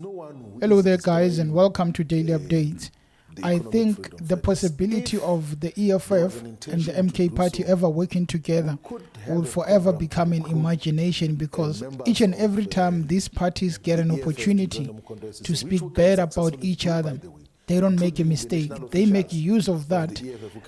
Hello there guys and welcome to Daily Updates. I think the possibility of the EFF and the MK party ever working together will forever become an imagination, because each and every time these parties get an opportunity to speak bad about each other, they don't make a mistake. They make use of that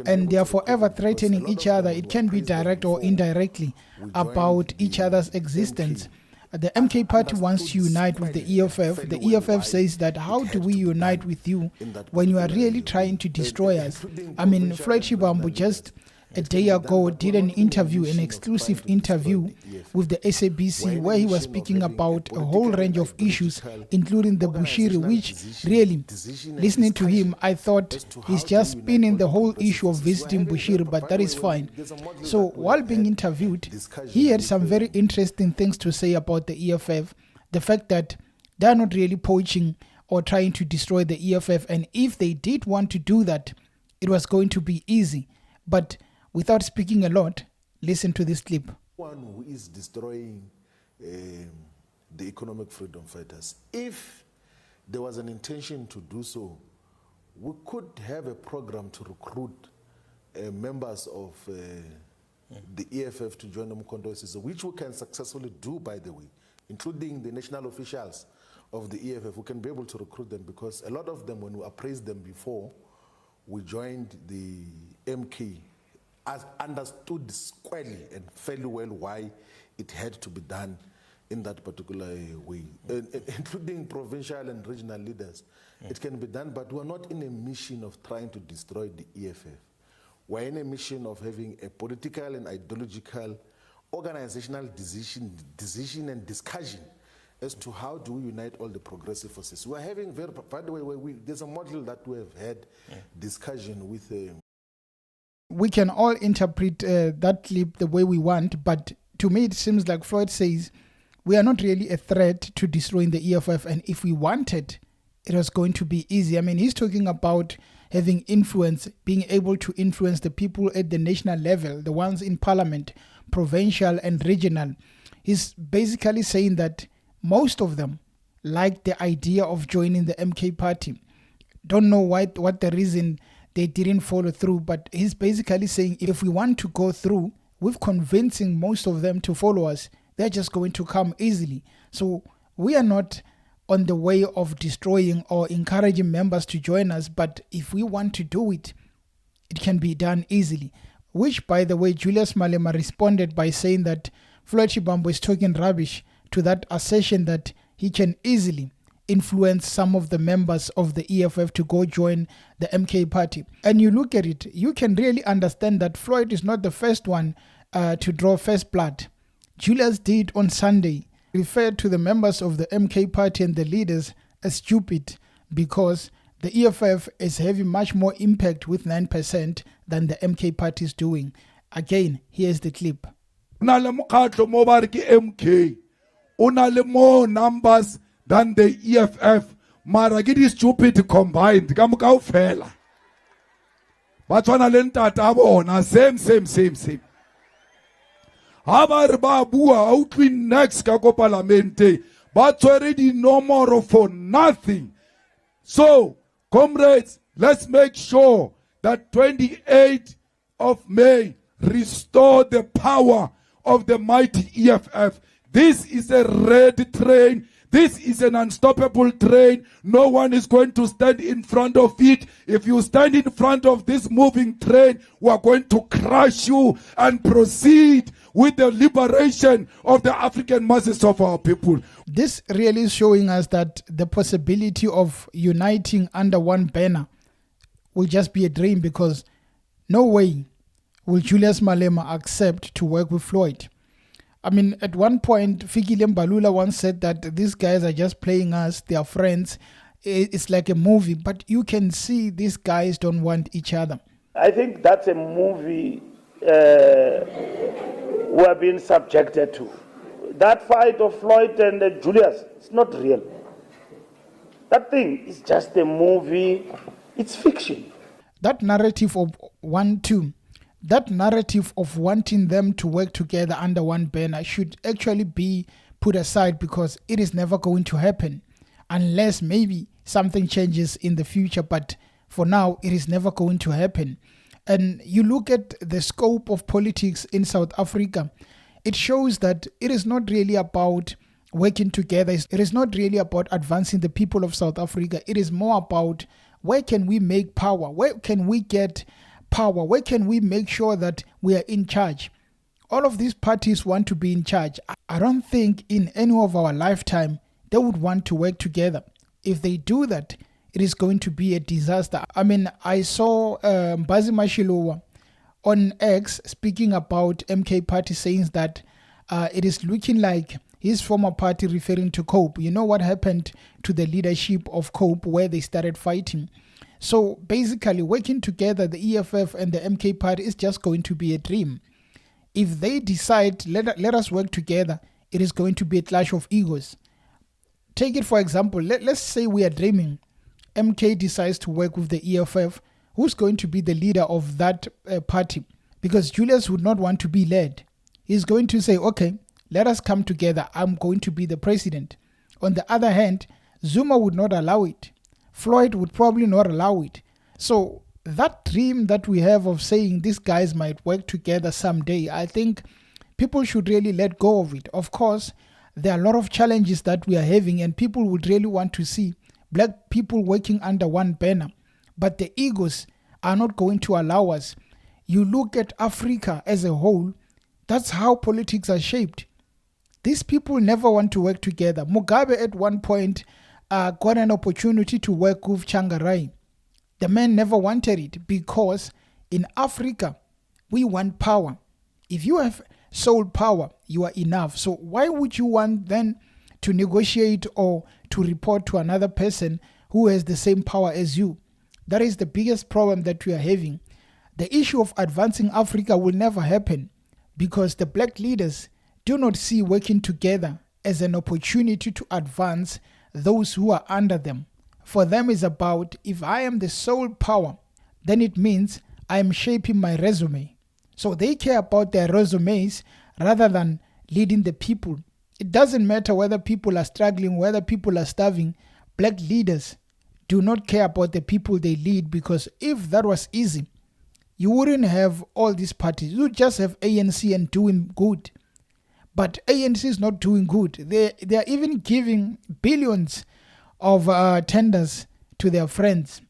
and they are forever threatening each other. It can be direct or indirectly about each other's existence. The MK party wants to unite with the EFF. The EFF says that how do we unite with you when you are really trying to destroy us? I mean, Floyd Shivambu just a day ago did an interview, an exclusive interview with the SABC, where he was speaking about a whole range of issues, including the Bushiri, which really, listening to him, I thought he's just spinning the whole issue of visiting Bushiri, but that is fine. So while being interviewed, he had some very interesting things to say about the EFF, the fact that they're not really poaching or trying to destroy the EFF, and if they did want to do that, it was going to be easy. But without speaking a lot, listen to this clip. One who is destroying the economic freedom fighters. If there was an intention to do so, we could have a program to recruit members of the EFF to join the Mkhonto system, which we can successfully do, by the way, including the national officials of the EFF. We can be able to recruit them, because a lot of them, when we appraised them before we joined the MK, as understood squarely and fairly well why it had to be done in that particular way, including provincial and regional leaders. It can be done, but we're not in a mission of trying to destroy the EFF. We're in a mission of having a political and ideological organizational decision and discussion as to how do we unite all the progressive forces. We're having, by the way, there's a model that we have had discussion with. We can all interpret that clip the way we want, but to me it seems like Floyd says we are not really a threat to destroying the EFF, and if we wanted, it was going to be easy. I mean, he's talking about having influence, being able to influence the people at the national level, the ones in parliament, provincial and regional. He's basically saying that most of them like the idea of joining the MK party. Don't know what the reason they didn't follow through, but he's basically saying if we want to go through with convincing most of them to follow us, they're just going to come easily. So we are not on the way of destroying or encouraging members to join us, but if we want to do it, it can be done easily. Which, by the way, Julius Malema responded by saying that Floyd Shibambu is talking rubbish to that assertion that he can easily influence some of the members of the EFF to go join the MK party. And you look at it, you can really understand that Floyd is not the first one to draw first blood. Julius did on Sunday refer to the members of the MK party and the leaders as stupid, because the EFF is having much more impact with 9% than the MK party is doing. Again, here's the clip. MK, unale more numbers than the EFF, mara ke di stupid combined ka moka ofela ba tswana le ntata bona same ha ba re ba bua ha utlwi next ka ko parlamente ba tswere di nomoro for nothing. So comrades, let's make sure that 28th of May restore the power of the mighty EFF. This is a red train. This is an unstoppable train. No one is going to stand in front of it. If you stand in front of this moving train, we are going to crush you and proceed with the liberation of the African masses of our people. This really is showing us that the possibility of uniting under one banner will just be a dream, because no way will Julius Malema accept to work with Floyd. I mean, at one point, Fikile Mbalula once said that these guys are just playing us, they are friends. It's like a movie, but you can see these guys don't want each other. I think that's a movie we are being subjected to. That fight of Floyd and Julius, it's not real. That thing is just a movie, it's fiction. That narrative of 1-2, that narrative of wanting them to work together under one banner should actually be put aside, because it is never going to happen. unless maybe something changes in the future. But for now, it is never going to happen. And you look at the scope of politics in South Africa, it shows that it is not really about working together. It is not really about advancing the people of South Africa. It is more about where can we make power? Where can we get power? Where can we make sure that we are in charge? All of these parties want to be in charge. I don't think in any of our lifetime they would want to work together. If they do that, it is going to be a disaster. I mean, I saw Mbazi Mashilowa on X speaking about MK party, saying that it is looking like his former party, referring to COPE. You know what happened to the leadership of COPE where they started fighting. So basically working together, the EFF and the MK party is just going to be a dream. If they decide, let us work together, it is going to be a clash of egos. Take it for example, let's say we are dreaming. MK decides to work with the EFF. Who's going to be the leader of that party? Because Julius would not want to be led. He's going to say, okay, let us come together. I'm going to be the president. On the other hand, Zuma would not allow it. Floyd would probably not allow it. So that dream that we have of saying these guys might work together someday, I think people should really let go of it. Of course, there are a lot of challenges that we are having, and people would really want to see black people working under one banner. But the egos are not going to allow us. You look at Africa as a whole, that's how politics are shaped. These people never want to work together. Mugabe at one point got an opportunity to work with Changarai. The man never wanted it because in Africa, we want power. If you have sole power, you are enough. So why would you want then to negotiate or to report to another person who has the same power as you? That is the biggest problem that we are having. The issue of advancing Africa will never happen because the black leaders do not see working together as an opportunity to advance those who are under them. For them is about, if I am the sole power, then it means I am shaping my resume. So they care about their resumes rather than leading the people. It doesn't matter whether people are struggling, whether people are starving. Black leaders do not care about the people they lead, because if that was easy, you wouldn't have all these parties. You just have ANC and doing good. But ANC is not doing good. They are even giving billions of tenders to their friends.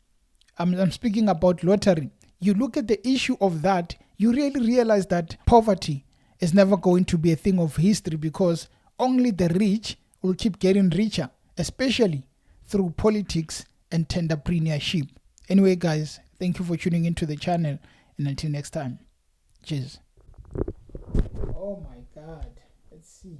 I'm speaking about lottery. You look at the issue of that, you really realize that poverty is never going to be a thing of history, because only the rich will keep getting richer, especially through politics and entrepreneurship. Anyway, guys, thank you for tuning into the channel, and until next time, cheers. Oh my God, let's see.